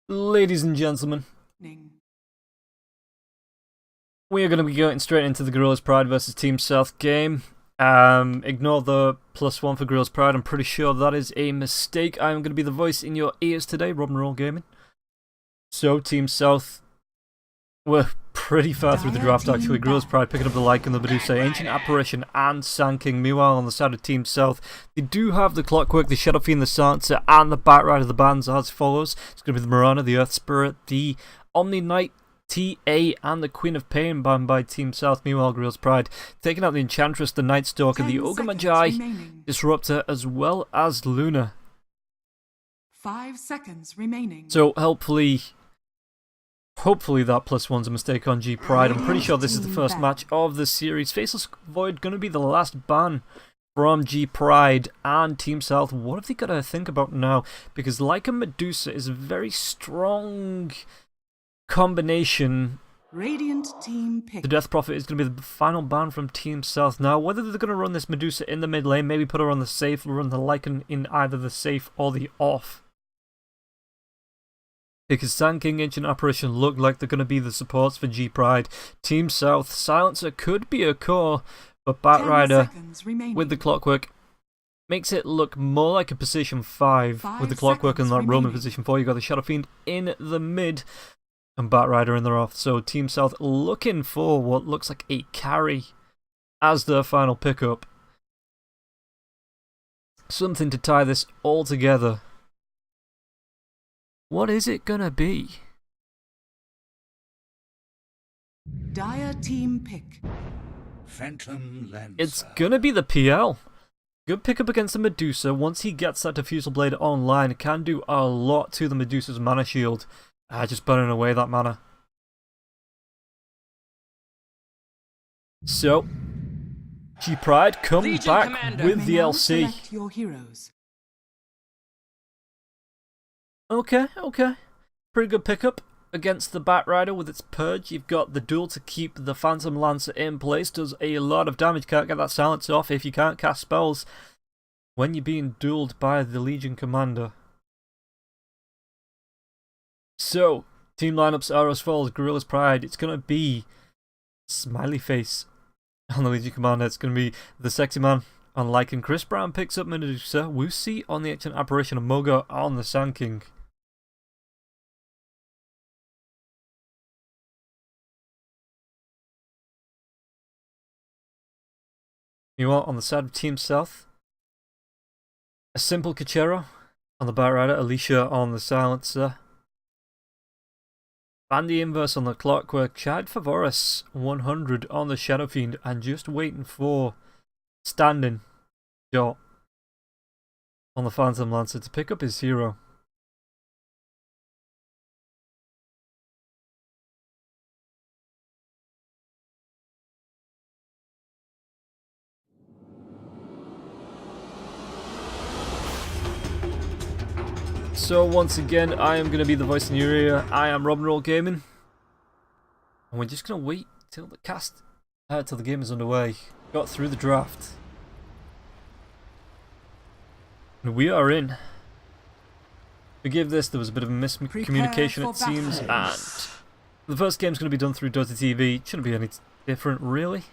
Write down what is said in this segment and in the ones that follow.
Ladies and gentlemen, we are going to be going straight into the Gorillaz-Pride versus Team South game. Ignore the +1 for Gorillaz-Pride. I'm pretty sure that is a mistake. I'm going to be the voice in your ears today, Ro12 Gaming. So, Team South, we're pretty far through the draft actually. Gorillaz-Pride picking up the Lycan, the Medusa, Ancient Apparition, and Sand King. Meanwhile, on the side of Team South, they do have the Clockwork, the Shadow Fiend, the Silencer, and the Batrider. The bands as follows. It's going to be the Marana, the Earth Spirit, the Omni Knight, TA, and the Queen of Pain banned by Team South. Meanwhile, Gorillaz-Pride taking out the Enchantress, the Night Stalker, the Ogre Magi, Disruptor, as well as Luna. 5 seconds remaining. So hopefully that +1's a mistake on G-Pride. I'm pretty sure this is the first match of the series. Faceless Void going to be the last ban from G-Pride and Team South. What have they got to think about now? Because Lycan Medusa is a very strong combination. Radiant team pick. The Death Prophet is going to be the final ban from Team South. Now, whether they're going to run this Medusa in the mid lane, maybe put her on the safe, or run the Lycan in either the safe or the off. Because Sand King, Ancient Apparition look like they're going to be the supports for G-Pride. Team South, Silencer could be a core, but Batrider with the Clockwork makes it look more like a position 5 with the Clockwork and that Roman position 4. You got the Shadow Fiend in the mid and Batrider in the off. So Team South looking for what looks like a carry as their final pickup. Something to tie this all together. What is it gonna be? Dire team pick. Phantom Lancer. It's gonna be the PL. Good pickup against the Medusa. Once he gets that Diffusal Blade online, it can do a lot to the Medusa's mana shield. Just burning away that mana. So, G-Pride come Legion back Commander. with the LC. Select your heroes. Okay. Pretty good pickup against the Batrider with its Purge. You've got the duel to keep the Phantom Lancer in place. Does a lot of damage. Can't get that silence off if you can't cast spells when you're being dueled by the Legion Commander. So, team lineups are as follows. Gorillaz-Pride, it's going to be Smiley Face on the Legion Commander. It's going to be the Sexy Man on Lycan. Chris Brown picks up Medusa. Wusi on the Ancient Apparition and Moga on the Sand King. Meanwhile, on the side of Team South, a simple Cachero on the Batrider, Alicia on the Silencer, Bandy Inverse on the Clockwork, Chad Favoris 100 on the Shadow Fiend, and just waiting for standing Dot on the Phantom Lancer to pick up his hero. So once again, I am going to be the voice in your ear. I am Ro12 Gaming, and we're just going to wait till the game is underway. Got through the draft, and we are in. Forgive this, there was a bit of a miscommunication it seems, and the first game's going to be done through Dota TV. Shouldn't be any different really,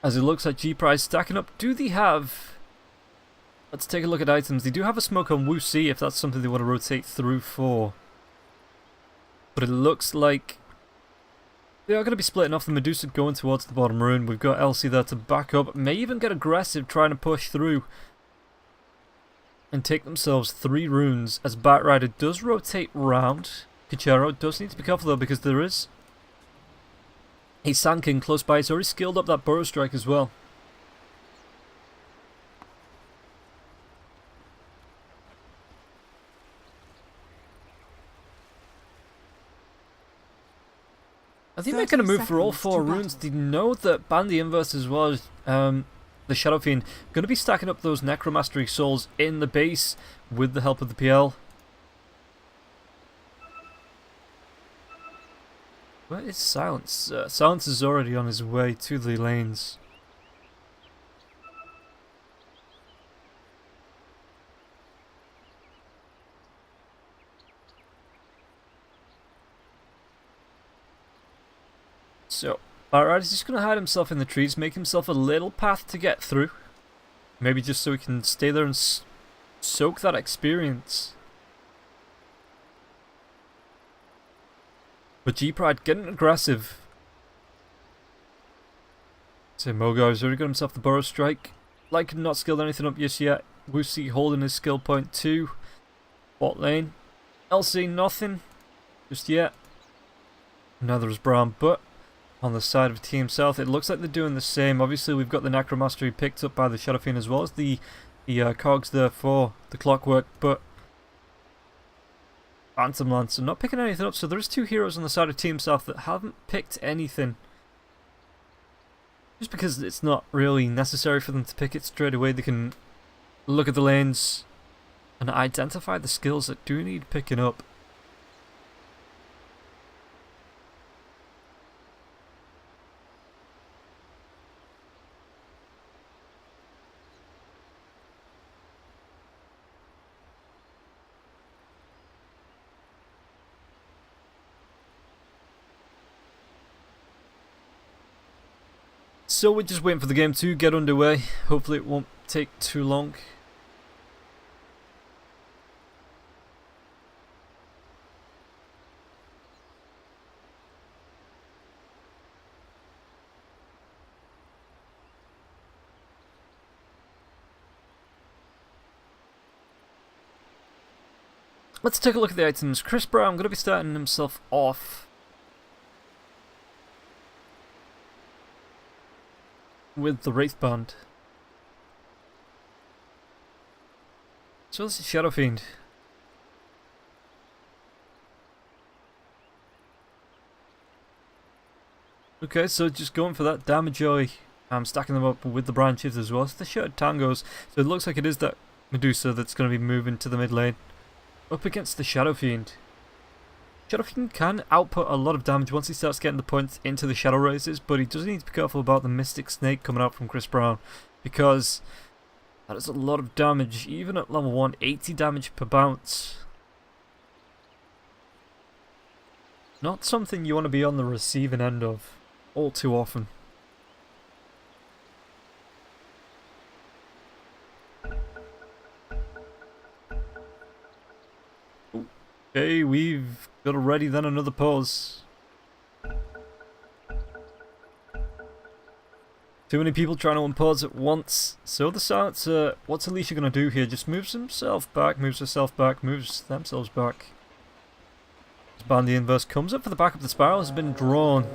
as it looks like G-Pride stacking up. Do they have... Let's take a look at items. They do have a smoke on Wusi if that's something they want to rotate through for. But it looks like they are going to be splitting off. The Medusa going towards the bottom rune. We've got LC there to back up. May even get aggressive trying to push through and take themselves 3 runes as Batrider does rotate round. Cachero does need to be careful though because there is a Sand King close by. He's already skilled up that Burrow Strike as well. I think they're going to move for all 4 runes. They know that Bandy Inverse as well as the Shadow Fiend going to be stacking up those Necromastery Souls in the base with the help of the PL. Where is Silence? Silence is already on his way to the lanes. So, Barracx is just going to hide himself in the trees, make himself a little path to get through. Maybe just so he can stay there and soak that experience. But G-Pride getting aggressive. So Mogar's already got himself the Burrow Strike. Like not skilled anything up just yet. Wusi holding his skill point too. Bot lane. LC nothing just yet. Neither is Brown, but on the side of Team South it looks like they're doing the same. Obviously we've got the Necromastery picked up by the Shadow Fiend as well as the cogs there for the Clockwork, but Phantom Lancer not picking anything up, so there's 2 heroes on the side of Team South that haven't picked anything. Just because it's not really necessary for them to pick it straight away. They can look at the lanes and identify the skills that do need picking up. So we're just waiting for the game to get underway. Hopefully it won't take too long. Let's take a look at the items. Chris Brown going to be starting himself off with the Wraith Band. So this is Shadow Fiend. Okay, so just going for that damage joy. I'm stacking them up with the branches as well. It's the Shattered Tangos. So it looks like it is that Medusa that's going to be moving to the mid lane. Up against the Shadow Fiend. Shadow Fiend can output a lot of damage once he starts getting the points into the Shadow Razors, but he does need to be careful about the Mystic Snake coming out from Chris Brown, because that is a lot of damage, even at level 1, 80 damage per bounce. Not something you want to be on the receiving end of all too often. Okay, we've got already then another pause. Too many people trying to unpause at once. So the Silencer, what's Alicia going to do here? Just moves himself back, moves herself back, moves themselves back. Bandy Inverse comes up for the back of the Spiral, has been drawn.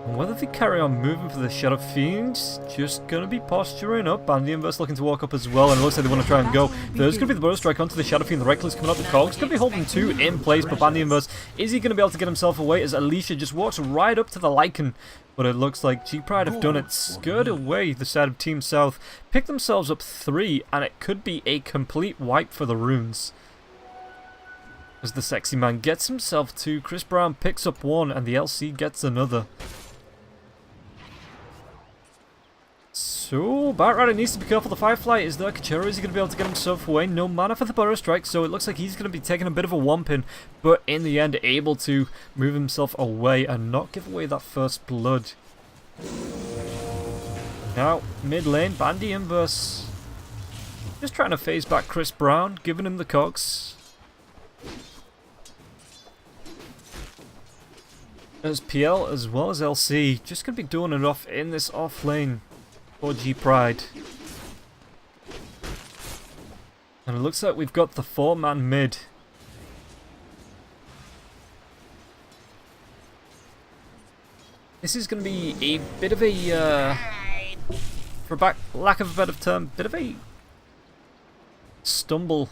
And whether they carry on moving for the Shadow Fiend, just going to be posturing up. Bandy Inverse looking to walk up as well, and it looks like they want to try and go. There's going to be the Burrow Strike onto the Shadow Fiend. The Reckless coming up. The Cog's going to be holding 2 in place, but Bandy Inverse, is he going to be able to get himself away as Alicia just walks right up to the Lycan? But it looks like G-Pride have done it. Skirt away the side of Team South. Pick themselves up 3, and it could be a complete wipe for the runes. As the Sexy Man gets himself 2, Chris Brown picks up 1, and the LC gets another. So, Batrider needs to be careful. The Firefly is there. Kachero, is he going to be able to get himself away? No mana for the Burrow Strike, so it looks like he's going to be taking a bit of a whomping, but in the end able to move himself away and not give away that first blood. Now, mid lane, Bandy Inverse. Just trying to phase back Chris Brown, giving him the cogs. As PL as well as LC, just going to be doing it off in this off lane. G-Pride. And it looks like we've got the 4-man mid. This is going to be a bit of a, for lack of a better term, bit of a stumble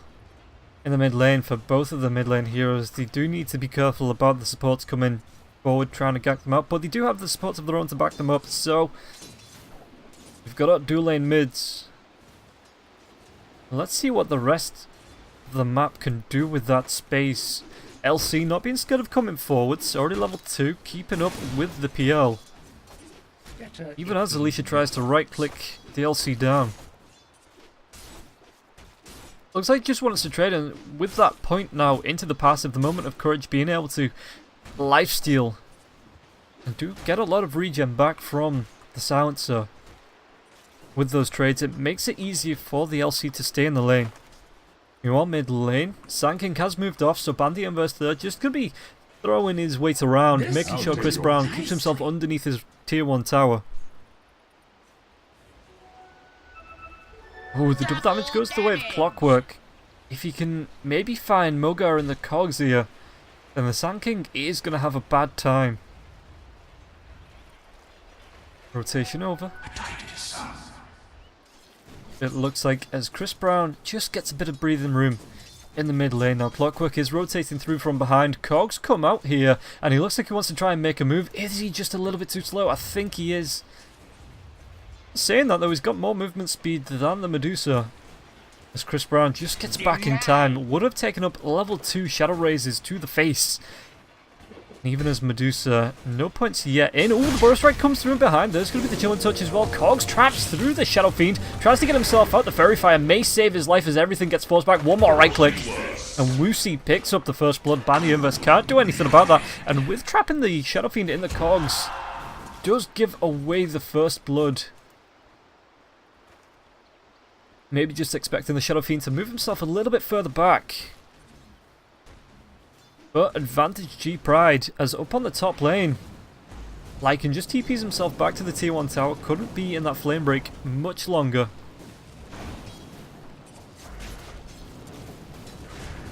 in the mid lane for both of the mid lane heroes. They do need to be careful about the supports coming forward trying to gag them out, but they do have the supports of their own to back them up, so we've got our dual lane mids. Let's see what the rest of the map can do with that space. LC not being scared of coming forwards, already level 2, keeping up with the PL. Even as Alicia tries to right click the LC down. Looks like he just wants to trade, and with that point now into the passive, the moment of courage, being able to lifesteal And do get a lot of regen back from the silencer. With those trades, it makes it easier for the LC to stay in the lane. You are mid lane. Sand King has moved off, so Bandit Inverse there just going to be throwing his weight around, making sure Chris Brown keeps himself underneath his tier 1 tower. Oh, the double damage goes the way of Clockwork. If he can maybe find Mogar in the cogs here, then the Sand King is going to have a bad time. Rotation over. It looks like as Chris Brown just gets a bit of breathing room in the mid lane. Now Clockwork is rotating through from behind. Cogs come out here and he looks like he wants to try and make a move. Is he just a little bit too slow? I think he is. Saying that though, he's got more movement speed than the Medusa. As Chris Brown just gets back in time. Would have taken up level 2 Shadow Raises to the face. And even as Medusa, no points yet in. Oh, the Burrow Strike comes through and behind. There's going to be the Chilling Touch as well. Cogs traps through the Shadow Fiend. Tries to get himself out. The Fairy Fire may save his life as everything gets forced back. One more right click. And Woosie picks up the first blood. Bandit Inverse can't do anything about that. And with trapping the Shadow Fiend in the Cogs, does give away the first blood. Maybe just expecting the Shadow Fiend to move himself a little bit further back. But advantage G-Pride as up on the top lane. Lycan just TPs himself back to the tier 1 tower. Couldn't be in that flame break much longer.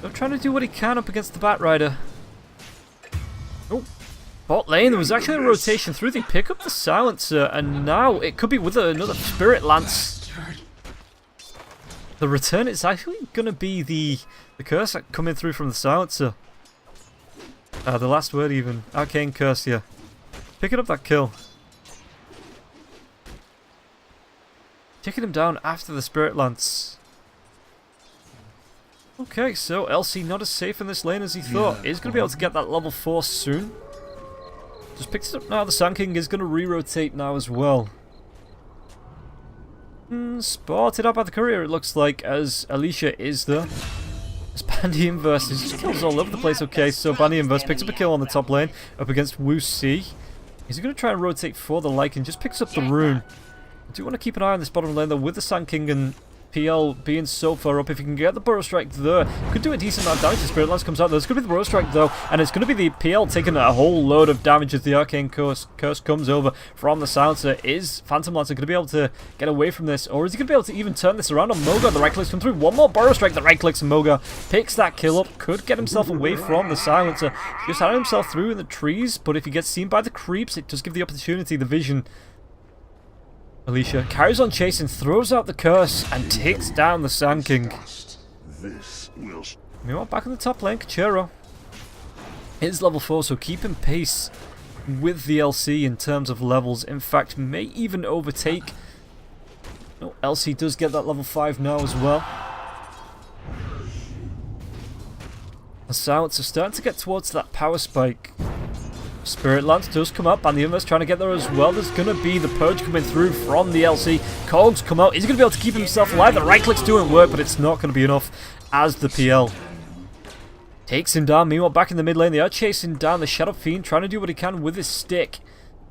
They're trying to do what he can up against the Batrider. Oh, bot lane. There was actually a rotation through. They pick up the Silencer and now it could be with another Spirit Lance. The return is actually going to be the curse coming through from the Silencer. The last word even. Arcane Curse here. Picking up that kill. Taking him down after the Spirit Lance. Okay, so LC not as safe in this lane as he thought. He's going to be able to get that level 4 soon. Just picked it up now. The Sand King is going to re-rotate now as well. Spotted out by the courier it looks like as Alicia is there. Bandit Inverse just kills all over the place. Okay, so Bandit Inverse picks up a kill on the top lane up against Woosie. Is he going to try and rotate for the Lycan? Just picks up the rune. I do want to keep an eye on this bottom lane though with the Sand King and PL being so far up. If you can get the Burrow Strike there, could do a decent amount of damage. The Spirit Lance comes out. There's going to be the Burrow Strike though, and it's going to be the PL taking a whole load of damage as the Arcane Curse comes over from the Silencer. Is Phantom Lancer going to be able to get away from this, or is he going to be able to even turn this around on Mogar? The right clicks come through. One more Burrow Strike. The right clicks and Mogar picks that kill up. Could get himself away from the Silencer. Just had himself through in the trees, but if he gets seen by the creeps, it does give the opportunity, the vision. Alicia carries on chasing, throws out the curse, and takes down the Sand King. Meanwhile, back in the top lane, Kachero is level 4, so keeping pace with the LC in terms of levels. In fact, may even overtake. No, LC does get that level 5 now as well. The Silencer starting to get towards that power spike. Spirit Lance does come up, and the Inverse trying to get there as well. There's going to be the Purge coming through from the LC. Cogs come out. Is he going to be able to keep himself alive? The right click's doing work, but it's not going to be enough as the PL takes him down. Meanwhile, back in the mid lane, they are chasing down the Shadow Fiend, trying to do what he can with his stick.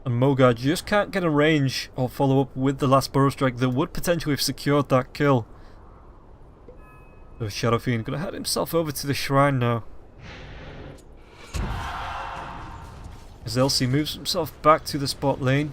And Mogar just can't get a range or follow up with the last Burrow Strike that would potentially have secured that kill. So Shadow Fiend going to head himself over to the shrine now. As LC moves himself back to the spot lane.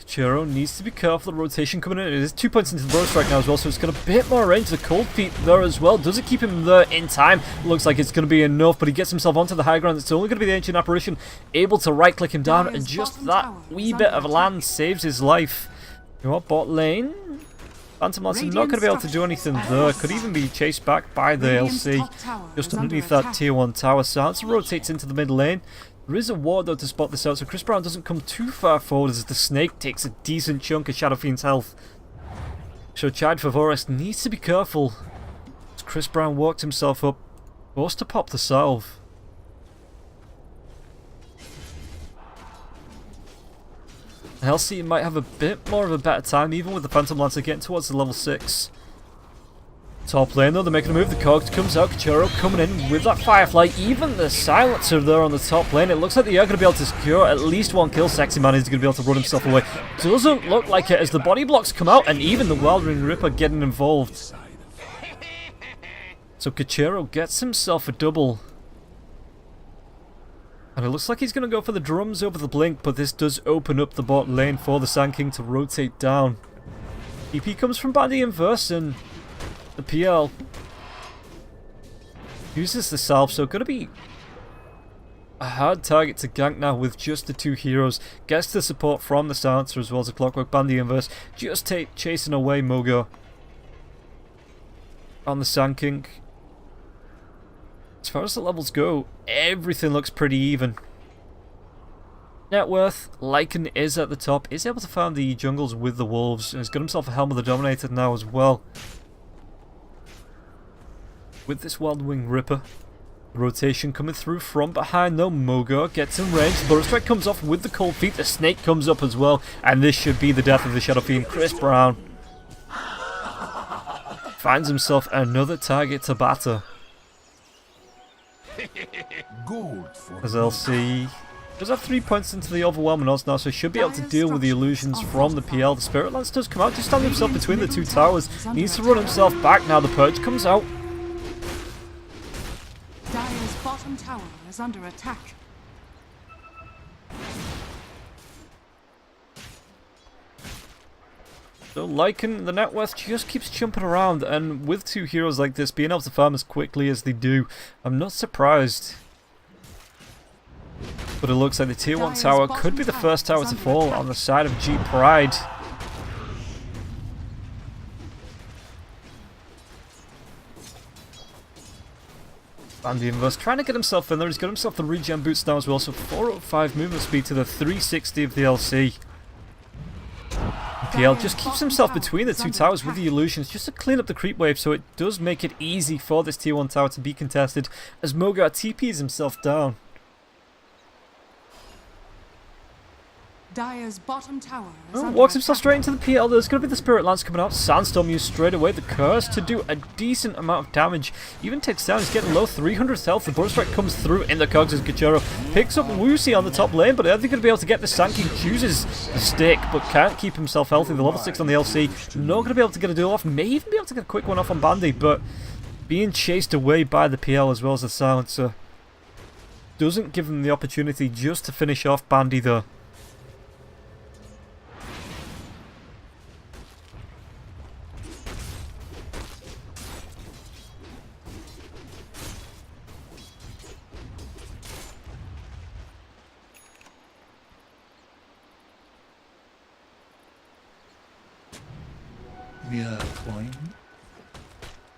Kachero needs to be careful. The rotation coming in. It is 2 points into the Burrow Strike now as well, so it's got a bit more range. The Cold Feet there as well. Does it keep him there in time? Looks like it's going to be enough, but he gets himself onto the high ground. It's only going to be the Ancient Apparition able to right click him down, and just that wee bit of land saves his life. You know what, bot lane? Phantom Lance is not going to be able to do anything there. Could even be chased back by the LC just underneath that tier 1 tower. Silencer rotates into the mid lane. There is a ward though to spot this out, so Chris Brown doesn't come too far forward as the Snake takes a decent chunk of Shadow Fiend's health. So Chide Favoris needs to be careful as Chris Brown walked himself up, forced to pop the salve. LC might have a bit more of a better time, even with the Phantom Lancer getting towards the level 6. Top lane though, they're making a move. The Cogs comes out. Kachero coming in with that Firefly. Even the silencer there on the top lane. It looks like they are going to be able to secure at least one kill. Sexy Man is going to be able to run himself away. Doesn't look like it as the body blocks come out, and even the Wild Ring Ripper getting involved. So Kachero gets himself a double. And it looks like he's going to go for the drums over the blink, but this does open up the bot lane for the Sand King to rotate down. EP comes from Bandy Inverse, and the PL uses the salve, so going to be a hard target to gank now with just the two heroes. Gets the support from the silencer as well as the Clockwork. Bandy Inverse just chasing away Mogo on the Sand King. As far as the levels go, everything looks pretty even. Net worth, Lycan is at the top, is able to farm the jungles with the wolves, and has got himself a Helm of the Dominator now as well. With this Wild Wing Ripper, rotation coming through from behind though. Mogo gets in range, the Burrow Strike comes off with the Cold Feet, the Snake comes up as well, and this should be the death of the Shadow Fiend. Chris Brown finds himself another target to batter. As LC does have 3 points into the overwhelming odds now, so he should be able to deal with the illusions from the PL. The Spirit Lance does come out, just stand himself between the two towers. Needs to run himself back now. The Purge comes out. Dire's bottom tower is under attack. So Lycan, the net worth just keeps jumping around, and with two heroes like this being able to farm as quickly as they do, I'm not surprised. But it looks like the tier 1 tower could be the first tower to fall on the side of G.Pride. Bandy Inverse trying to get himself in there. He's got himself the regen boots now as well, so 405 movement speed to the 360 of the LC. PL just keeps himself between the two towers with the illusions just to clean up the creep wave, so it does make it easy for this tier 1 tower to be contested as Mogar TPs himself down. Dire's bottom tower is under Walks himself attack. straight into the PL. There's going to be the Spirit Lance coming out. Sandstorm used straight away. The Curse to do a decent amount of damage. Even takes down. He's getting low. 300 health. The Burrow Strike comes through in the cogs as Kachero picks up Woosie on the top lane, but are they going to be able to get the Sand King? Chooses the stick, but can't keep himself healthy. The level 6 on the LC. Not going to be able to get a duel off. May even be able to get a quick one off on Bandy, but being chased away by the PL as well as the Silencer doesn't give them the opportunity just to finish off Bandy though.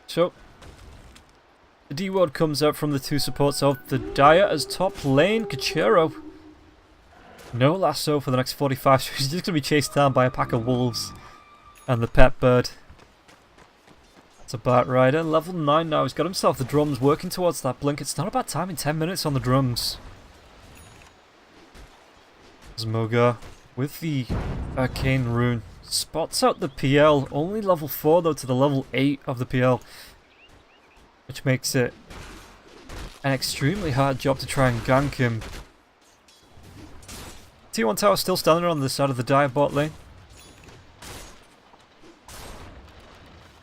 So, the D-Ward comes out from the two supports of the Dire as top lane. Kachero, no lasso for the next 45, so he's just going to be chased down by a pack of wolves and the pet bird. It's a Bat Rider, level 9 now. He's got himself the drums, working towards that blink. It's not a bad time in 10 minutes on the drums. As Mogar with the Arcane Rune spots out the PL, only level 4 though to the level 8 of the PL, which makes it an extremely hard job to try and gank him. T1 tower still standing on the side of the Dire bot lane.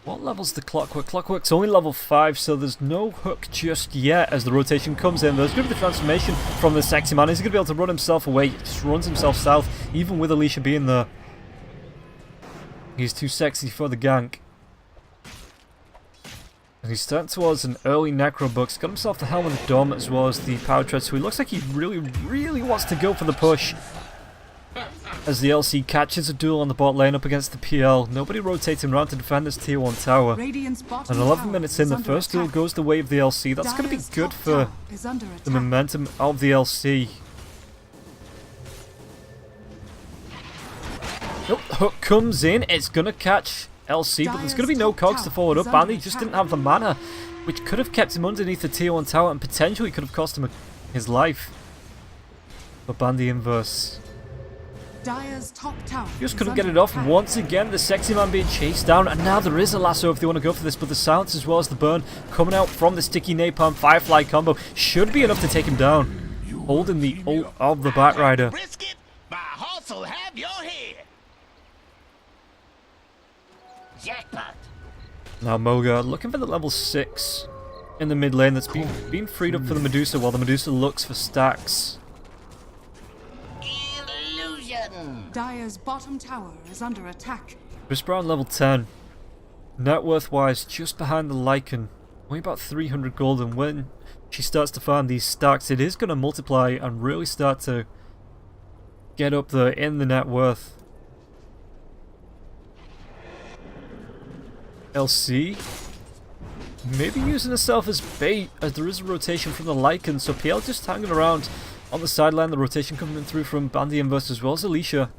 What level's the Clockwork? Clockwork's only level 5, so there's no hook just yet as the rotation comes in. There's going to be the transformation from the Sexy Man. He's going to be able to run himself away. He just runs himself south, even with Alicia being there. He's too sexy for the gank. And he's starting towards an early Necro Buck. He's got himself the Helm of the Dom as well as the Power Tread, so he looks like he really wants to go for the push. As the LC catches a duel on the bot lane up against the PL. Nobody rotates him around to defend this tier 1 tower. And 11 minutes in, the first duel goes the way of the LC. That's going to be good for the momentum of the LC. Nope, hook comes in, it's going to catch LC, but there's going to be no cogs to follow it up. Bandy just didn't have the mana, which could have kept him underneath the tier 1 tower and potentially could have cost him his life. But Bandy Inverse Dire's top tower Just is couldn't get under it off. attack. Once again, the sexy man being chased down. And now there is a lasso if they want to go for this. But the silence as well as the burn coming out from the sticky napalm firefly combo should be enough to take him down. Holding the ult of the Batrider. Brisket, my horse will have your head. Jackpot. Now Moga looking for the level 6 in the mid lane that's been freed up for the Medusa while the Medusa looks for stacks. Illusion. Dire's bottom tower is under attack. Chris Brown level 10. Net worth wise just behind the Lycan. Only about 300 gold, and when she starts to farm these stacks it is going to multiply and really start to get up there in the net worth. LC maybe using herself as bait as there is a rotation from the Lycan, so PL just hanging around on the sideline. The rotation coming through from Bandy Inverse as well as Alicia.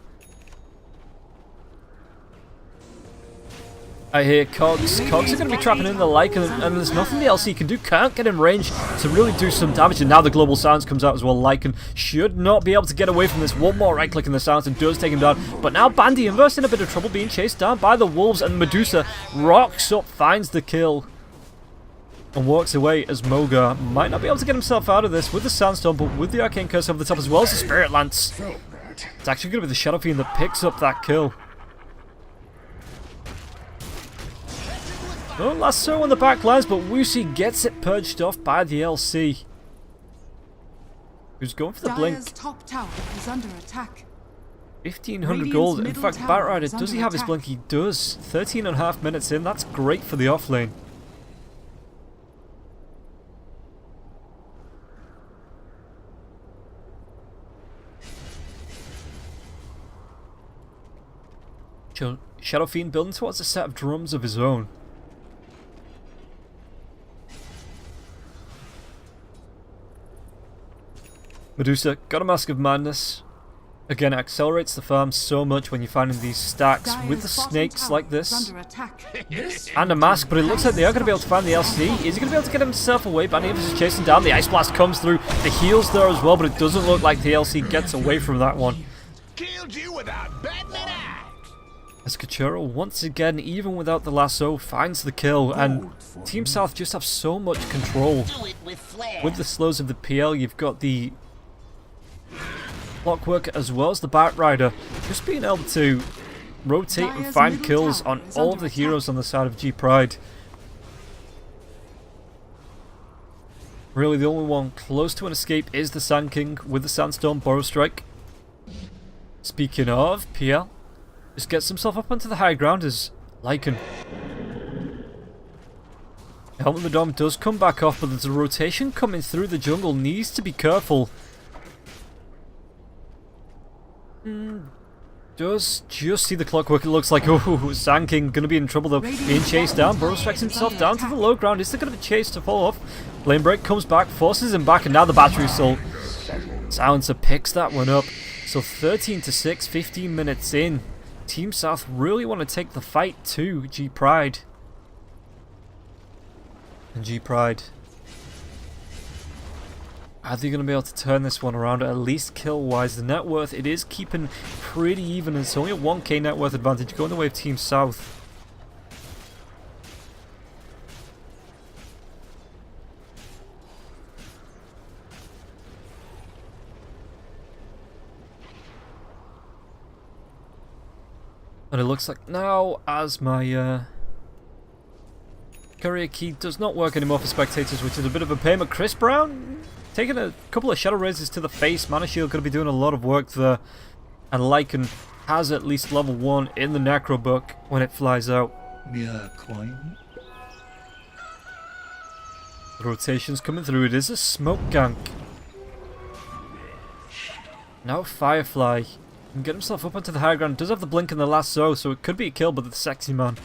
I hear Cogs. Cogs are going to be trapping in the Lycan, and there's nothing the LC can do. Can't get in range to really do some damage, and now the global silence comes out as well. Lycan should not be able to get away from this. One more right click in the silence and does take him down, but now Bandy Inverse in a bit of trouble being chased down by the wolves, and Medusa rocks up, finds the kill and walks away as Moga might not be able to get himself out of this with the Sandstorm, but with the Arcane Curse over the top as well as the Spirit Lance. It's actually going to be the Shadow Fiend that picks up that kill. No lasso on the back lines, but Wusi gets it purged off by the LC. Who's going for the blink. Dire's top tower is under attack. 1500 gold. In middle fact, tower Batrider, is does he under have his attack. blink? He does. 13.5 minutes in. That's great for the offlane. Shadow Fiend building towards a set of drums of his own. Medusa got a Mask of Madness. Again, accelerates the farm so much when you're finding these stacks with the Dire's bottom snakes tower like is this. under attack. And a mask, but it looks like they are going to be able to find the LC. Is he going to be able to get himself away? Bandy is chasing down. The Ice Blast comes through. The heal's there as well, but it doesn't look like the LC gets away from that one. Killed you without batting an eye. As Kachuro, once again, even without the lasso, finds the kill. And Team South just have so much control. Do it with flair. With the slows of the PL, you've got the Clockwork as well as the Batrider. Just being able to rotate and Dire's find middle kills tower on is all under of the attack. heroes on the side of G.Pride. Really, the only one close to an escape is the Sand King with the Sandstorm Borrow Strike. Speaking of, PL just gets himself up onto the high ground as Lycan. Helmet of the Dome does come back off, but there's a rotation coming through the jungle. Needs to be careful. Does just see the Clockwork. It looks like, oh, Sand King going to be in trouble though. Being chased down. Burrow strikes himself down to the low ground. Is there going to be chased to follow up? Flame Break comes back, forces him back, and now the Battery Assault. Silencer picks that one up. So 13-6, 15 minutes in. Team South really want to take the fight to G.Pride. And G.Pride, are they going to be able to turn this one around, at least kill-wise? The net worth, it is keeping pretty even. It's only a 1k net worth advantage going the way of Team South. And it looks like now, as my courier key does not work anymore for spectators, which is a bit of a pain, but Chris Brown taking a couple of shadow raises to the face. Mana Shield going to be doing a lot of work there. And Lycan has at least level 1 in the Necro book when it flies out. Mere coin. The rotation's coming through. It is a smoke gank. Now Firefly can get himself up onto the high ground. Does have the blink in the lasso, so it could be a kill, but the sexy man.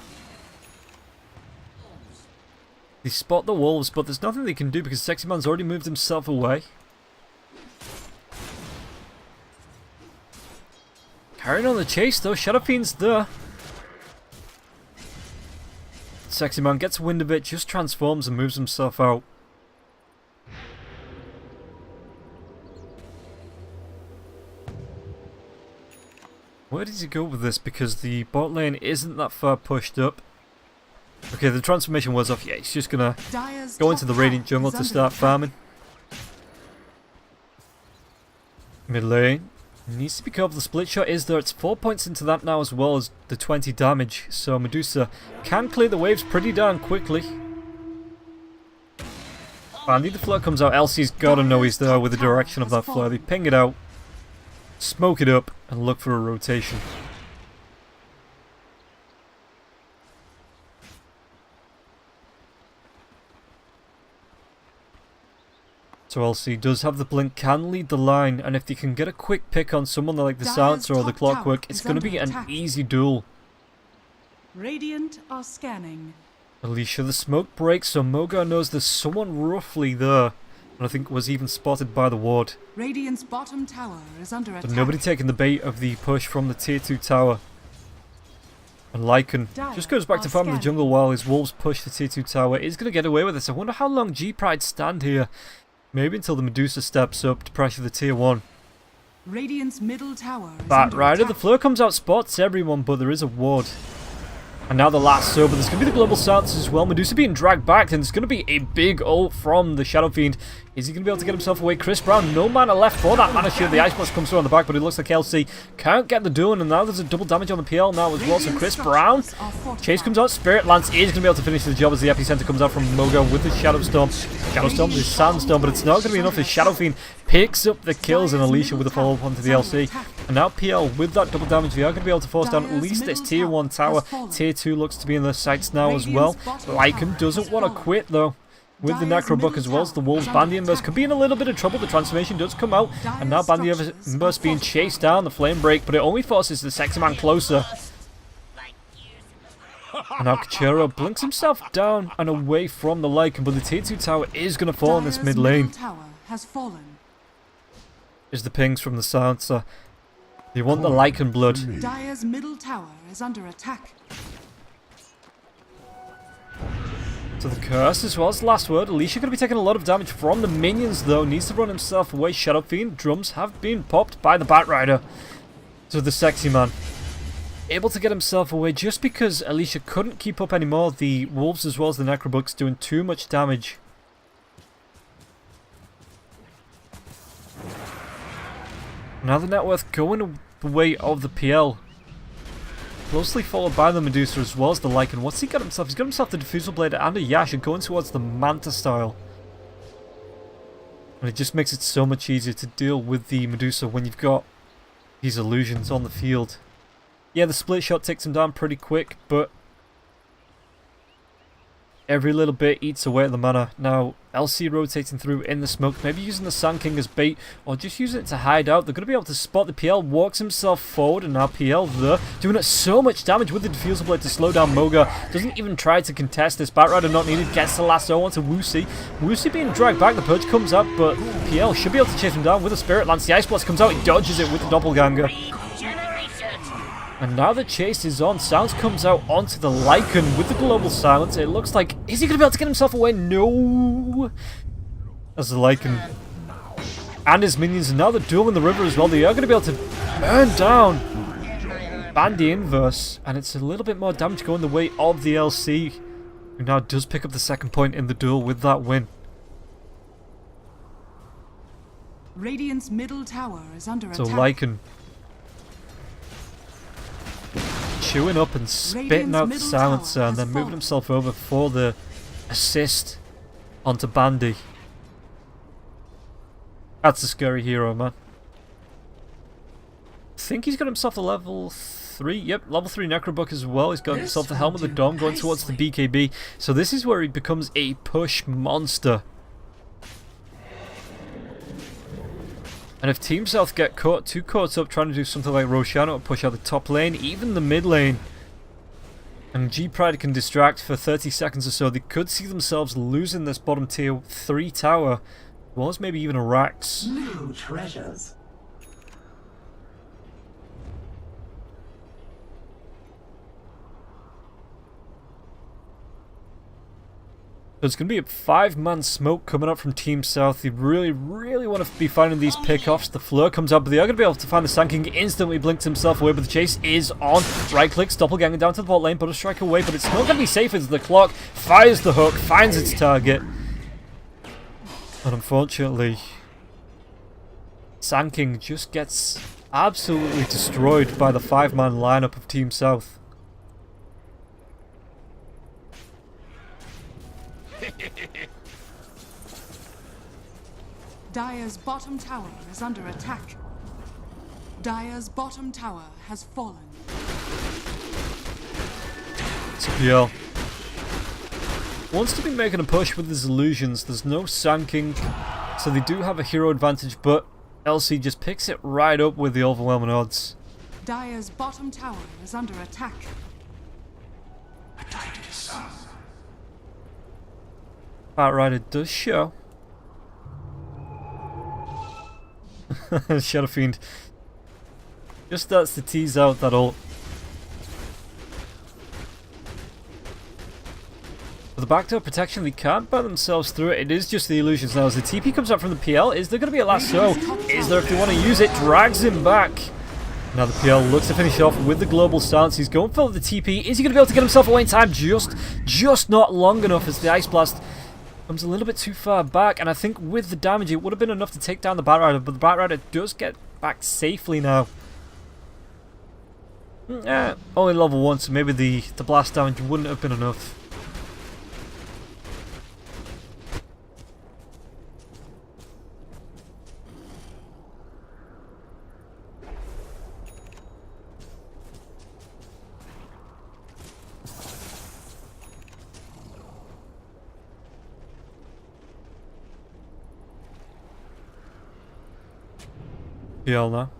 They spot the wolves, but there's nothing they can do because Sexy Man's already moved himself away. Carrying on the chase though, Shadow Fiend's there. Sexy Man gets wind of it, just transforms and moves himself out. Where does he go with this? Because the bot lane isn't that far pushed up. Okay, the transformation was off. Yeah, he's just gonna Dire's go top into the Radiant tower jungle is to under start attack. farming. Mid lane needs to be careful. The split shot is there. It's 4 points into that now as well as the 20 damage. So Medusa can clear the waves pretty darn quickly. Bandy, the flare comes out. Elsie's gotta know he's there with the direction of that flare. They ping it out, smoke it up, and look for a rotation. So Elsie does have the blink, can lead the line, and if they can get a quick pick on someone like the Silencer or the Clockwork, it's going to be an easy duel. Radiant are scanning. Alicia, the smoke breaks, so Mogar knows there's someone roughly there, and I think was even spotted by the ward. Radiant's bottom tower is under attack. But nobody taking the bait of the push from the tier 2 tower. And Lycan just goes back to farming the jungle while his wolves push the tier 2 tower. He's going to get away with this. I wonder how long G-Pride stand here. Maybe until the Medusa steps up to pressure the tier 1. Radiant's middle tower is Bat under Rider, attack. the flare comes out, spots everyone, but there is a ward. And now the last but there's going to be the global silence as well. Medusa being dragged back, and there's going to be a big ult from the Shadow Fiend. Is he going to be able to get himself away? Chris Brown, no mana left for that mana shield. The Ice Blast comes through on the back, but it looks like LC can't get the doing, and now there's a double damage on the PL now as well. So Chris Brown, Chase comes out, Spirit Lance is going to be able to finish the job as the epicenter comes out from Moga with the Shadow Storm. Shadow Storm, the Sandstorm, but it's not going to be enough. The Shadow Fiend picks up the kills, and Alicia with a follow-up onto the LC. And now PL with that double damage, they are going to be able to force down at least this tier 1 tower. Tier 2 looks to be in their sights now as well. Lycan doesn't want to quit though. With the Necro Book as well as the Wolves, Bandy Inverse could be in a little bit of trouble. The transformation does come out, and now Bandy Inverse being chased down, the flame break, but it only forces the Sexy Man closer. And now Kachiro blinks himself down and away from the Lycan, but the tier 2 tower is going to fall in this mid lane. Tower has fallen. Is the pings from the Silencer. They want the Lycan blood. Dire's middle tower is under attack. So the curse as well as the last word. Alicia going to be taking a lot of damage from the minions though. Needs to run himself away. Shadow Fiend drums have been popped by the Bat Rider. So the Sexy Man able to get himself away just because Alicia couldn't keep up anymore. The Wolves as well as the Necrobucks doing too much damage. Now the net worth going the way of the PL. Closely followed by the Medusa as well as the Lycan. What's he got himself? He's got himself the Diffusal Blade and a Yasha going towards the Manta style. And it just makes it so much easier to deal with the Medusa when you've got these illusions on the field. Yeah, the split shot takes him down pretty quick, but every little bit eats away at the mana. Now, LC rotating through in the smoke, maybe using the Sand King as bait, or just using it to hide out. They're going to be able to spot the PL, walks himself forward, and now PL there, doing so much damage with the Diffusal Blade to slow down Moga. Doesn't even try to contest this. Bat Rider not needed, gets the lasso onto Woosie. Woosie being dragged back, the Purge comes up, but PL should be able to chase him down with a Spirit Lance. The Ice Blast comes out, he dodges it with the Doppelganger. And now the chase is on. Sounds comes out onto the Lycan with the Global Silence. It looks like, is he going to be able to get himself away? No! As the Lycan and his minions, and now the duel in the river as well. They are going to be able to burn down Bandy Inverse. And it's a little bit more damage going the way of the LC, who now does pick up the second point in the duel with that win. Radiant's middle tower is under So attack. Lycan chewing up and spitting out the Silencer and then moving himself over for the assist onto Bandy. That's a scary hero, man. I think he's got himself a level 3. Yep, level 3 Necrobuck as well. He's got himself the Helm of the Dome going towards the BKB. So this is where he becomes a push monster. And if Team South get too caught up trying to do something like Roshan or push out the top lane, even the mid lane, and G-Pride can distract for 30 seconds or so, they could see themselves losing this bottom tier 3 tower, as well as maybe even a Rax. New treasures. There's going to be a 5-man smoke coming up from Team South. You really, really want to be finding these pickoffs. The Fleur comes up, but they are going to be able to find the Sand King. Instantly blinks himself away, but the chase is on. Right clicks, doppelganger down to the bot lane, but a strike away, but it's not going to be safe as the clock fires the hook, finds its target. And unfortunately, Sand King just gets absolutely destroyed by the 5-man lineup of Team South. Dire's bottom tower is under attack. Dire's bottom tower has fallen. PL wants to be making a push with his illusions. There's no Sand King, so they do have a hero advantage, but LC just picks it right up with the overwhelming odds. Dire's bottom tower is under attack. Batrider does show. Shadow Fiend just starts to tease out that ult. With the backdoor protection, they can't burn themselves through it. It is just the illusions now. As the TP comes up from the PL, is there going to be a lasso? Is there if they want to use it? Drags him back. Now the PL looks to finish off with the global stance. He's going for the TP. Is he going to be able to get himself away in time? Just not long enough as the Ice Blast comes a little bit too far back. And I think with the damage, it would have been enough to take down the Batrider. But the Batrider does get back safely now. Only level 1, so maybe the blast damage wouldn't have been enough. PL now.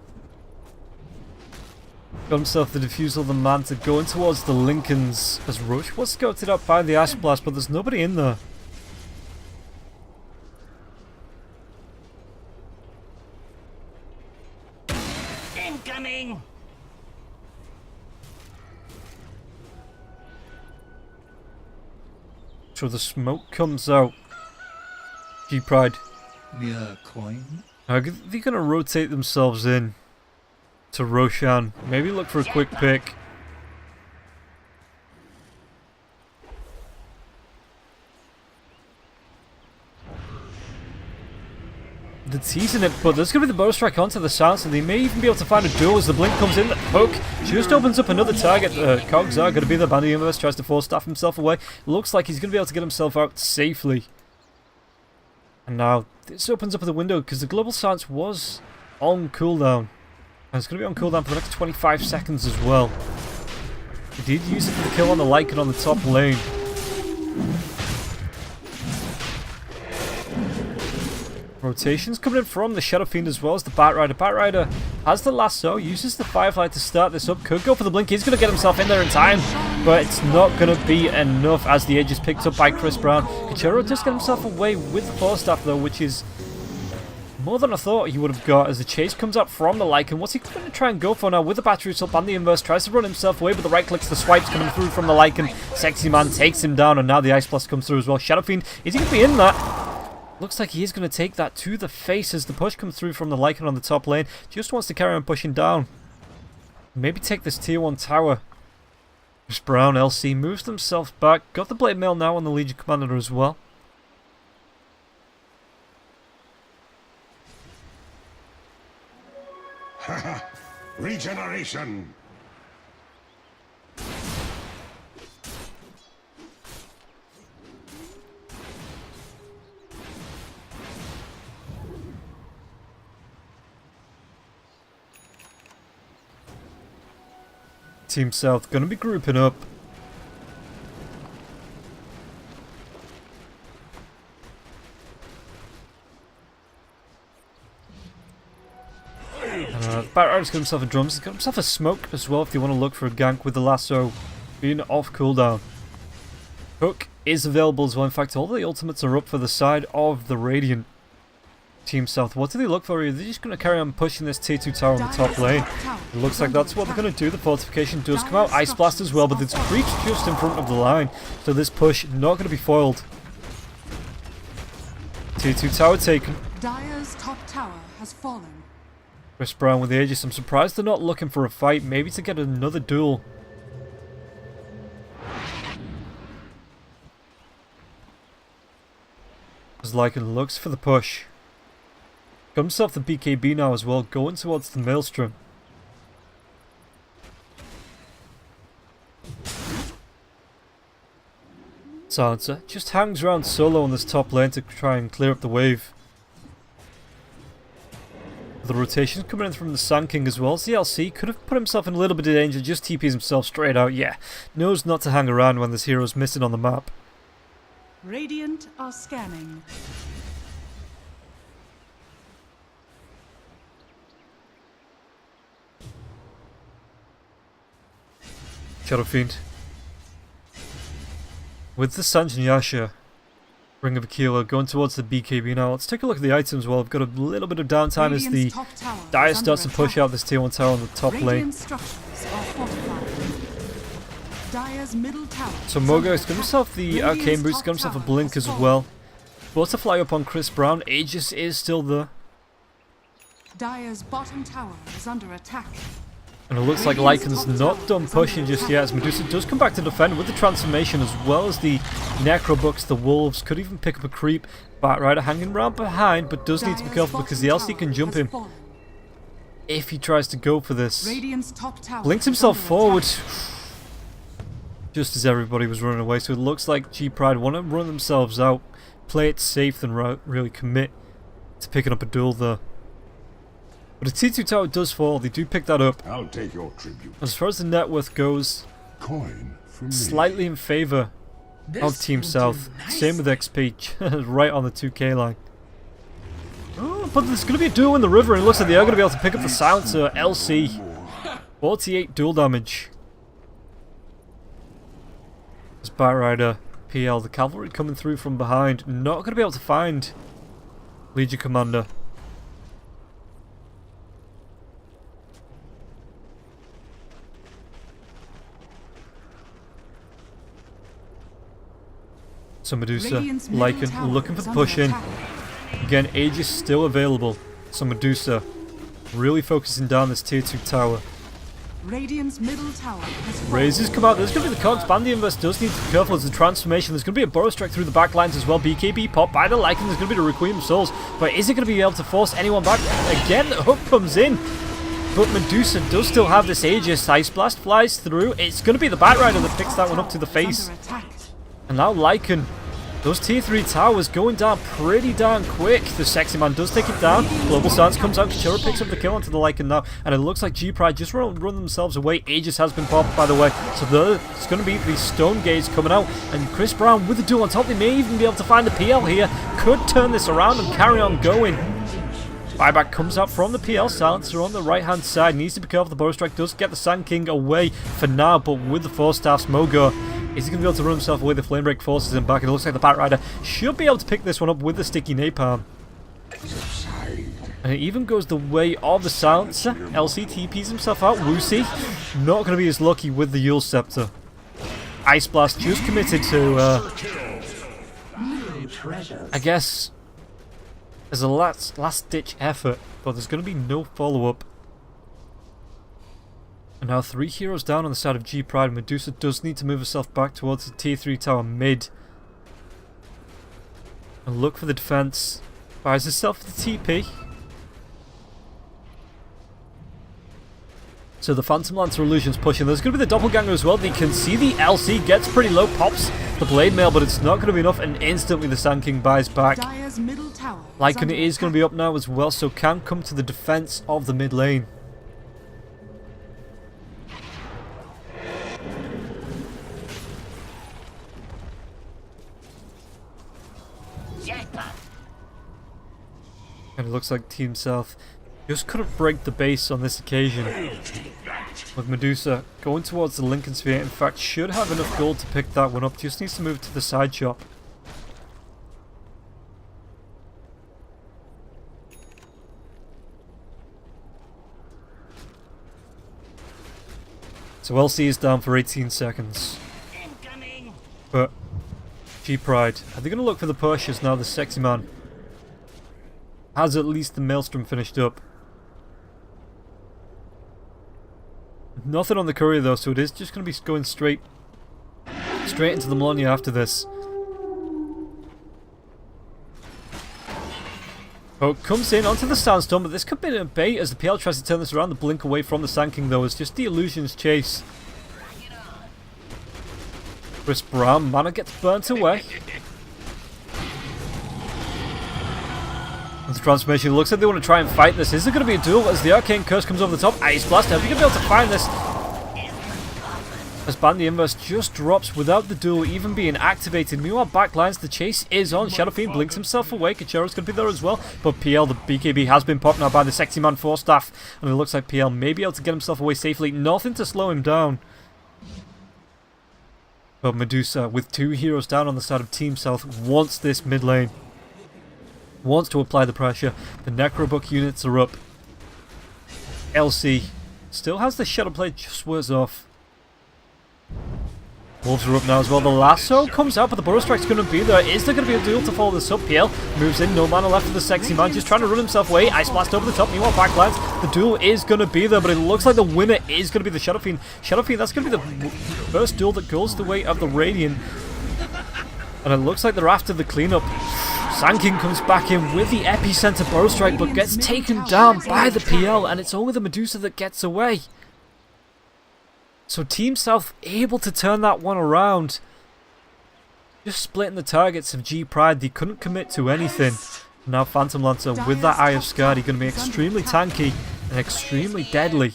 Got himself the Diffusal of the Manta going towards the Lincolns as Roche was scouted up by the Ash Blast, but there's nobody in there. Incoming! So the smoke comes out. G-Pride. Mere coin. They're going to rotate themselves in to Roshan. Maybe look for a quick pick. They're teasing it, but there's going to be the bow strike onto the Silence, and they may even be able to find a duel as the blink comes in. The hook just opens up another target. Cogs are going to be the Bandit Universe, tries to force staff himself away. Looks like he's going to be able to get himself out safely. And now this opens up the window because the global silence was on cooldown. And it's going to be on cooldown for the next 25 seconds as well. He did use it for the kill on the Lycan on the top lane. Rotations coming in from the Shadow Fiend as well as the Batrider. Batrider has the lasso, uses the Firefly to start this up. Could go for the blink. He's going to get himself in there in time, but it's not going to be enough as the edge is picked up by Chris Brown. Kachero does get himself away with the Force Staff though, which is more than I thought he would have got as the chase comes up from the Lycan. What's he going to try and go for now with the battery assault and the inverse? Tries to run himself away, but the right clicks, the swipes coming through from the Lycan. Sexy Man takes him down, and now the Ice Blast comes through as well. Shadow Fiend, is he going to be in that? Looks like he is going to take that to the face as the push comes through from the Lycan on the top lane. Just wants to carry on pushing down. Maybe take this tier 1 tower. Chris Brown, LC moves themselves back. Got the Blade Mail now on the Legion Commander as well. Regeneration. Team South going to be grouping up. Batrider's got himself a drums. He's got himself a smoke as well if you want to look for a gank with the lasso being off cooldown. Hook is available as well. In fact, all the ultimates are up for the side of the Radiant. Team South, what do they look for here? They're just going to carry on pushing this tier 2 tower on the top lane. It looks like that's what they're going to do. The fortification does come out. Ice Blast as well, but it's breached just in front of the line. So this push not going to be foiled. Tier 2 tower taken. Dire's top tower has fallen. Chris Brown with the Aegis. I'm surprised they're not looking for a fight, maybe to get another duel. As Lycan looks for the push. Comes off the BKB now as well, going towards the Maelstrom. Silencer just hangs around solo on this top lane to try and clear up the wave. The rotation coming in from the Sand King as well. CLC could have put himself in a little bit of danger, just TPs himself straight out. Yeah, knows not to hang around when this hero's missing on the map. Radiant are scanning. Shadow Fiend. With the Sanjin Yasha, Ring of Aquila going towards the BKB now. Let's take a look at the items while I've got a little bit of downtime as the Dire starts to push out this tier 1 tower on the top lane. So Mogo's got himself the Arcane Boots, got himself a Blink as well. Butterfly up on Chris Brown. Aegis is still there. Dire's bottom tower is under attack. And it looks like Lycan's not done pushing just yet as Medusa does come back to defend with the transformation as well as the Necrobucks, the Wolves, could even pick up a creep. Batrider hanging around behind but does need to be careful because the LC can jump him if he tries to go for this. Blinks himself forward just as everybody was running away, so it looks like G-Pride want to run themselves out, play it safe than really commit to picking up a duel there. But a T2 tower does fall, they do pick that up. I'll take your tribute. As far as the net worth goes, Coin from slightly in favour of Team South. Same with XP, right on the 2k line. Oh, but there's going to be a duel in the river and it looks like they are going to be able to pick up the silencer. LC. 48 duel damage. As Batrider, PL, the cavalry coming through from behind. Not going to be able to find Legion Commander. So Medusa, Lycan looking for the push in. Again, Aegis still available. So Medusa really focusing down this tier 2 tower. Radiant's middle tower has Raises come out. There's going to be the cogs. Bandy Inverse does need to be careful as the transformation. There's going to be a Burrow Strike through the back lines as well. BKB pop by the Lycan. There's going to be the Requiem of Souls. But is it going to be able to force anyone back? Again, the hook comes in. But Medusa does still have this Aegis. Ice Blast flies through. It's going to be the Batrider that picks that one up to the face. And now Lycan. Those tier 3 towers going down pretty darn quick. The Sexy Man does take it down. Global Stance comes out. Kachira picks up the kill onto the Lycan now. And it looks like G-Pride just run themselves away. Aegis has been popped, by the way. So there's going to be the Stone Gaze coming out. And Chris Brown with the duel on top. They may even be able to find the PL here. Could turn this around and carry on going. Buyback comes out from the PL silencer on the right hand side. Needs to be careful. The Burrow Strike does get the Sand King away for now. But with the 4 staffs, Mogo, is he going to be able to run himself away? The Flame Break forces him back. It looks like the Batrider should be able to pick this one up with the Sticky Napalm. And it even goes the way of the Silencer. LC TPs himself out. Woosie not going to be as lucky with the Yule Scepter. Ice Blast just committed to, I guess, as a last ditch effort. But there's going to be no follow-up. And now 3 heroes down on the side of G-Pride. Medusa does need to move herself back towards the tier 3 tower mid. And look for the defense. Buys herself the TP. So the Phantom Lancer Illusion's pushing. There's going to be the Doppelganger as well. They can see the LC gets pretty low. Pops the Blade Mail, but it's not going to be enough. And instantly the Sand King buys back. Lycan is going to be up now as well, so can come to the defense of the mid lane. And it looks like Team South just couldn't break the base on this occasion. With Medusa going towards the Lincoln Sphere, in fact should have enough gold to pick that one up, just needs to move to the side shop. So LC is down for 18 seconds. But G-Pride, are they going to look for the push as now the Sexy Man has at least the Maelstrom finished up. Nothing on the courier though, so it is just going to be going straight into the Melania after this. Oh, comes in onto the Sandstorm, but this could be a bait as the PL tries to turn this around. The blink away from the Sand King though is just the Illusions chase. Chris Brown, mana gets burnt away. The transformation looks like they want to try and fight this. Is there going to be a duel as the Arcane Curse comes over the top? Ice Blast, are we going to be able to find this? As Band the Inverse just drops without the duel even being activated. Meanwhile, backlines, the chase is on. Shadow Fiend blinks himself away. Kachero's going to be there as well. But PL, the BKB, has been popped now by the Sexy Man Force Staff. And it looks like PL may be able to get himself away safely. Nothing to slow him down. But Medusa, with 2 heroes down on the side of Team South, wants this mid lane. Wants to apply the pressure. The Necrobook units are up. LC still has the Shadow Blade, just wears off. Wolves are up now as well. The lasso comes out, but the Burrow Strike's going to be there. Is there going to be a duel to follow this up? PL moves in, no mana left for the Sexy Man, just trying to run himself away. Ice Blast over the top, meanwhile backlines. The duel is going to be there, but it looks like the winner is going to be the Shadow Fiend. Shadow Fiend, that's going to be the first duel that goes the way of the Radiant. And it looks like they're after the cleanup. Sand King comes back in with the Epicenter Burrow Strike, but gets taken down by the PL, and it's only the Medusa that gets away. So Team South able to turn that one around. Just splitting the targets of G-Pride. They couldn't commit to anything. Now Phantom Lancer with that Eye of Skadi going to be extremely tanky and extremely deadly.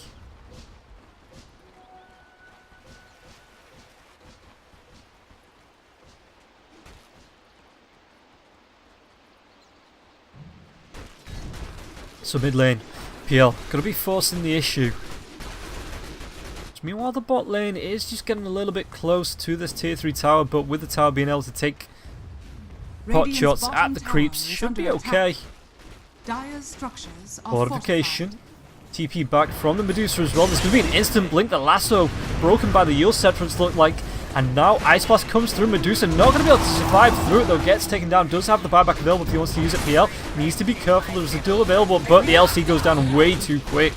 So mid lane, PL going to be forcing the issue. Meanwhile, the bot lane is just getting a little bit close to this tier 3 tower, but with the tower being able to take pot shots at the creeps, should be okay. Fortification. TP back from the Medusa as well. There's going to be an instant blink. The lasso broken by the Yule Sceptrons look like. And now Ice Blast comes through. Medusa not going to be able to survive through it though. Gets taken down. Does have the buyback available if he wants to use it. PL needs to be careful. There's a duel available, but the LC goes down way too quick.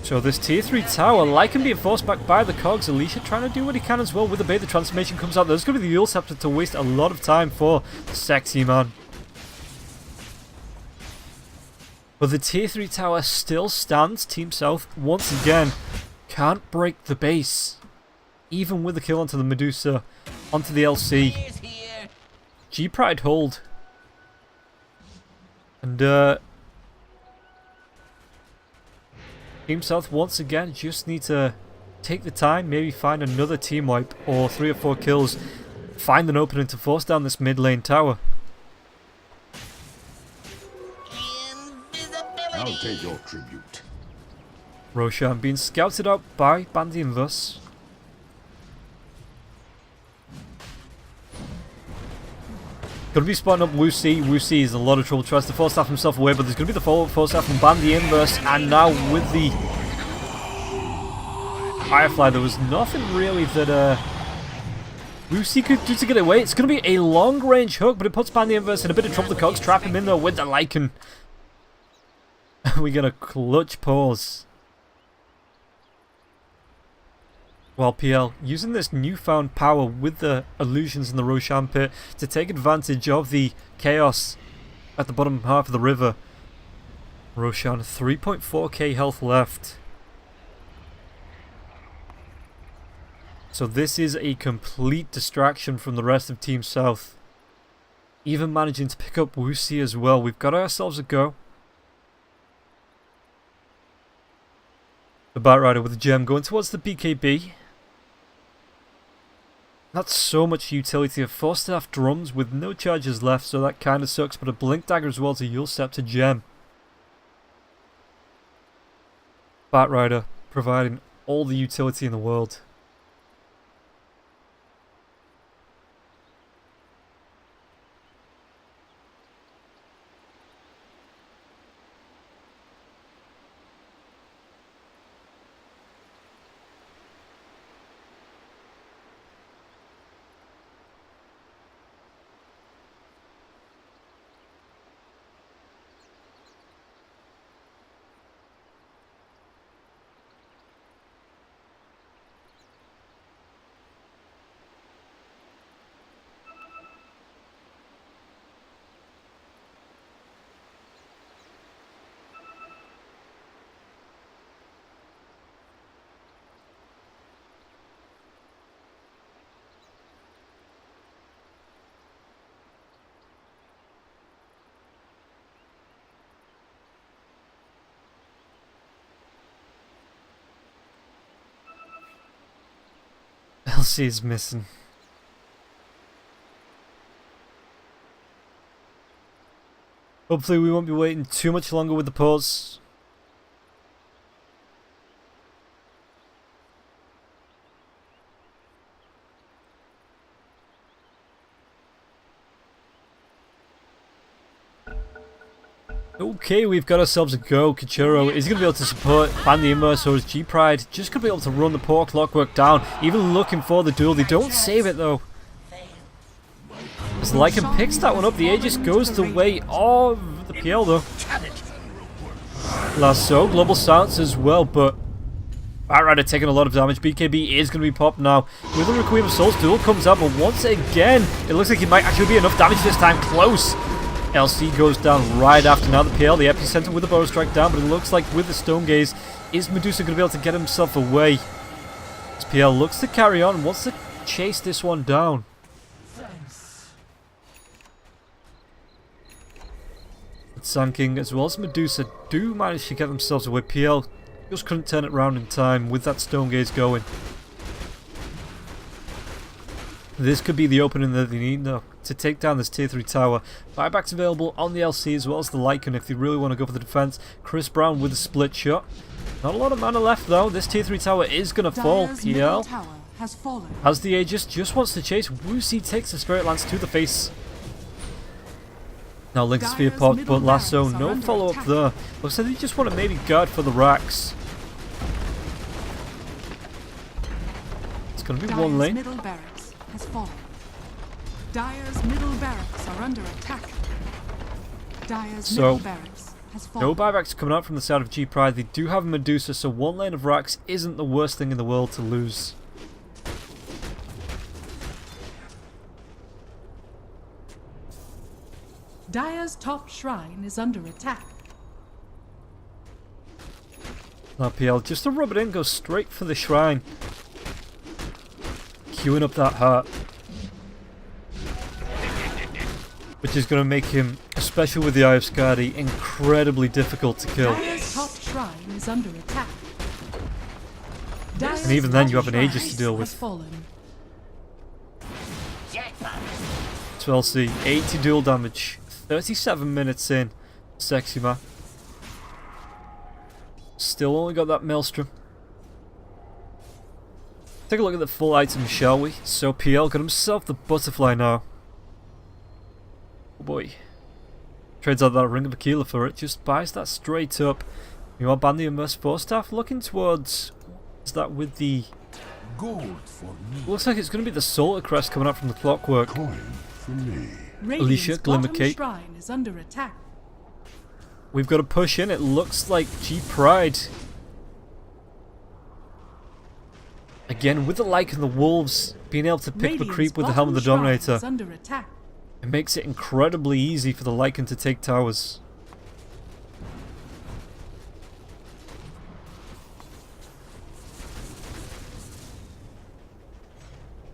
So this tier 3 tower, Lycan being forced back by the cogs. Alicia trying to do what he can as well with the bait. The transformation comes out. There's going to be the Yule Scepter to waste a lot of time for the Sexy Man. But the tier 3 tower still stands. Team South, once again, can't break the base. Even with the kill onto the Medusa, onto the LC. G-Pride hold. And Team South once again just need to take the time, maybe find another team wipe or 3 or 4 kills, find an opening to force down this mid lane tower. I'll take your tribute. Roshan being scouted out by Band the Inverse. Going to be spotting up Wuxi. Wuxi is in a lot of trouble. Tries to force staff himself away, but there's going to be the follow-up force staff from Band the Inverse. And now with the Firefly, there was nothing really that Wuxi could do to get away. It's going to be a long-range hook, but it puts Band the Inverse in a bit of trouble. The cogs trap him in there with the Lycan. We get a clutch pause. While PL using this newfound power with the illusions in the Roshan pit to take advantage of the chaos at the bottom half of the river. Roshan 3.4k health left. So this is a complete distraction from the rest of Team South. Even managing to pick up Wuxi as well. We've got ourselves a go. The Batrider with the gem going towards the BKB. That's so much utility. A 4-staff drums with no charges left, so that kind of sucks. But a blink dagger as well to Yule Scepter gem. Batrider providing all the utility in the world. LC is missing. Hopefully we won't be waiting too much longer with the pause. Okay, we've got ourselves a go. Kachuro is going to be able to support Bandy Immerse, or is G-Pride just going to be able to run the poor clockwork down, even looking for the duel. They don't save it though. As Lycan picks that one up, the Aegis goes the way of the PL though. Lasso, Global Silence as well, but Batrider taking a lot of damage. BKB is going to be popped now. With the Requiem of Souls, duel comes out, but once again, it looks like it might actually be enough damage this time. Close. LC goes down right after now. The PL, the epicenter with the bow strike down, but it looks like with the Stone Gaze, is Medusa going to be able to get himself away? This PL looks to carry on, wants to chase this one down. But Sun King as well as Medusa do manage to get themselves away. PL just couldn't turn it around in time with that Stone Gaze going. This could be the opening that they need though, to take down this tier 3 tower. Buybacks available on the LC as well as the Lycan if they really want to go for the defense. Chris Brown with a split shot. Not a lot of mana left though. This tier 3 tower is going to fall. PL has the Aegis, just wants to chase. Wuxi takes the Spirit Lance to the face. Now Link Sphere popped, but Lasso, no follow up there. Looks like they just want to maybe guard for the racks. It's going to be one lane. Has fallen. Dire's middle barracks are under attack. Dire's middle barracks has fallen. No buybacks coming out from the side of G-Pride. They do have Medusa, so one lane of racks isn't the worst thing in the world to lose. Dire's top shrine is under attack. Now PL, just to rub it in, goes straight for the shrine. Queuing up that heart, which is going to make him, especially with the Eye of Skadi, incredibly difficult to kill. Dire's top shrine is under attack. And even then you have an Aegis to deal with. So LC, 80 dual damage, 37 minutes in. Sexy man. Still only got that Maelstrom. Take a look at the full item, shall we? So PL got himself the butterfly now. Oh boy. Trades out that Ring of Aquila for it, just buys that straight up. You are Bandy Immerse 4 staff, looking towards... Is that with the... Gold for me. Looks like it's going to be the Solar Crest coming up from the Clockwork. Coin for me. Alicia, Glimmer Cape. Shrine is under attack. We've got to push in, it looks like G-Pride. Again, with the Lycan and the Wolves being able to pick the creep with the Helm of the Dominator, it makes it incredibly easy for the Lycan to take towers.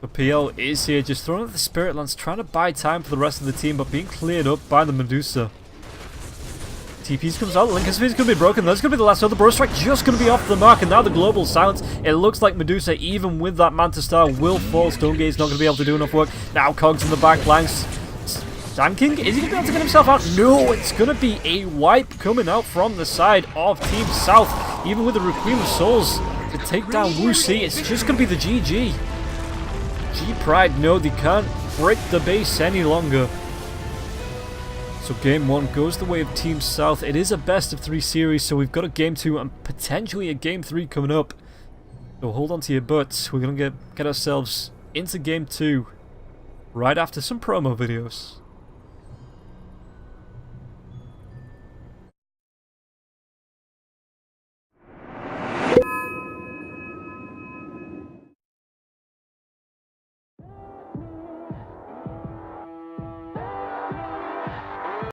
But PL is here, just throwing out the Spirit Lance, trying to buy time for the rest of the team, but being cleared up by the Medusa. TPs comes out, Lincoln's Sphere is going to be broken, that's going to be the last other Bro Strike, just going to be off the mark, and now the Global Silence. It looks like Medusa, even with that Manta Star, will fall. Stone Gaze not going to be able to do enough work. Now Cogs in the back lines. Sand King, is he going to be able to get himself out? No, it's going to be a wipe coming out from the side of Team South, even with the Requiem of Souls to take down Wuxi. It's just going to be the GG. G-Pride, no, they can't break the base any longer. So game 1 goes the way of Team South. It is a best of 3 series, so we've got a game 2 and potentially a game 3 coming up. So hold on to your butts. We're going to get ourselves into game 2 right after some promo videos.